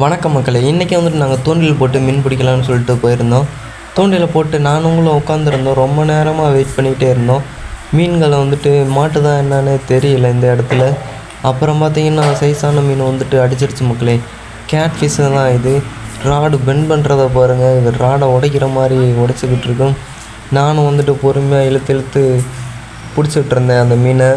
வணக்கம் மக்களே, இன்றைக்கி வந்துட்டு நாங்கள் தூண்டில் போட்டு மீன் பிடிக்கலான்னு சொல்லிட்டு போயிருந்தோம். தூண்டில் போட்டு நானுங்களும் உட்காந்துருந்தோம். ரொம்ப நேரமாக வெயிட் பண்ணிகிட்டே இருந்தோம். மீன்களை வந்துட்டு மாட்டுதா என்னன்னு தெரியல இந்த இடத்துல. அப்புறம் பார்த்திங்கன்னா சைஸான மீன் வந்துட்டு அடிச்சிருச்சு மக்களே. கேட் ஃபிஷ்ஷு தான் இது. ராடு பெண்ட் பண்ணுறத பாருங்கள். இது ராடை உடைக்கிற மாதிரி உடைச்சிக்கிட்டு இருக்கும். நானும் வந்துட்டு பொறுமையாக இழுத்து பிடிச்சிக்கிட்டு இருந்தேன் அந்த மீனை.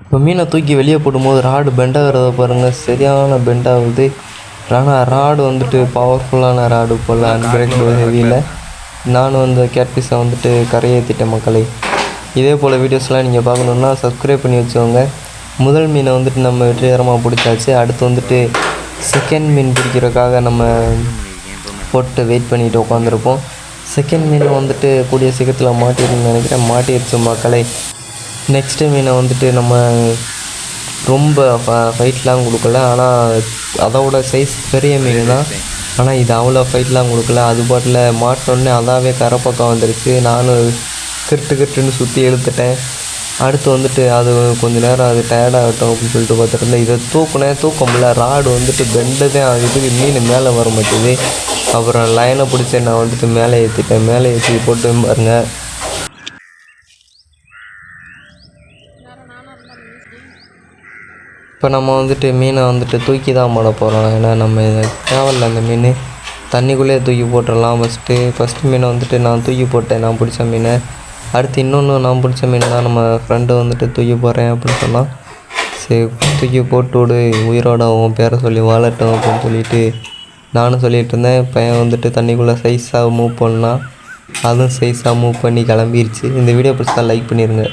இப்போ மீனை தூக்கி வெளியே போடும்போது ராடு பெண்டாகிறத பாருங்கள். சரியான பெண்டாகுது. ஆனால் ராடு வந்துட்டு பவர்ஃபுல்லான ராடு போல், அன்பிரேக்கபிள் ஹெவியில். நானும் அந்த கேட்ஃபிஷை வந்துட்டு கரையேற்றிட்டேன் மக்களை. இதே போல் வீடியோஸ்லாம் நீங்கள் பார்க்கணுன்னா சப்ஸ்கிரைப் பண்ணி வச்சுக்கோங்க. முதல் மீனை வந்துட்டு நம்ம வெற்றிகரமாக பிடிச்சாச்சு. அடுத்து வந்துட்டு செகண்ட் மீன் பிடிக்கிறதுக்காக நம்ம போட்டு வெயிட் பண்ணிவிட்டு உட்காந்துருப்போம். செகண்ட் மீன் வந்துட்டு கூடிய சீக்கிரத்தில் மாட்டிருக்குன்னு நினைக்கிறேன். மாட்டிடுச்சு மக்களை. நெக்ஸ்ட்டு மீனை வந்துட்டு நம்ம ரொம்ப ஃபைட்லாம் கொடுக்கல. ஆனால் அதோட சைஸ் பெரிய மீன் தான். ஆனால் இது அவ்வளோ ஃபைட்லாம் கொடுக்கல. அது பாட்டில் மாட்டோடனே அதாவே கரை பக்கம் வந்துருச்சு. நானும் கிருட்டுன்னு சுற்றி இழுத்துட்டேன். அடுத்து வந்துட்டு அது கொஞ்சம் நேரம் அது டயர்டாகட்டும் அப்படின்னு சொல்லிட்டு பார்த்துட்டு இதை தூக்க முடியல. ராடு வந்துட்டு பெண்டு தான் ஆகுது. மீன் மேலே வர மாட்டேது. அப்புறம் லைனை பிடிச்சி நான் வந்துட்டு மேலே ஏற்றிட்டேன். மேலே ஏற்றி போட்டு பாருங்கள். இப்போ நம்ம வந்துட்டு மீனை வந்துட்டு தூக்கி தான் போட போகிறோம். ஏன்னா நம்ம தேவையில்ல அந்த மீன். தண்ணிக்குள்ளேயே தூக்கி போட்டுடலாம். ஃபஸ்ட்டு மீனை வந்துட்டு நான் தூக்கி போட்டேன், நான் பிடிச்ச மீனை. அடுத்து இன்னொன்று நான் பிடிச்ச மீன் தான் நம்ம ஃப்ரெண்டு வந்துட்டு தூக்கி போடுறேன் அப்படின்னு சொன்னால், சரி தூக்கி போட்டு விடு, உயிரோட உன் பேரை சொல்லி வாழட்டும் அப்படின்னு சொல்லிட்டு நானும் சொல்லிகிட்டு இருந்தேன். பையன் வந்துட்டு தண்ணிக்குள்ளே சைஸாக மூவ் பண்ணால் அதுவும் சைஸாக மூவ் பண்ணி கிளம்பிருச்சு. இந்த வீடியோ பிடிச்சா லைக் பண்ணிடுங்க.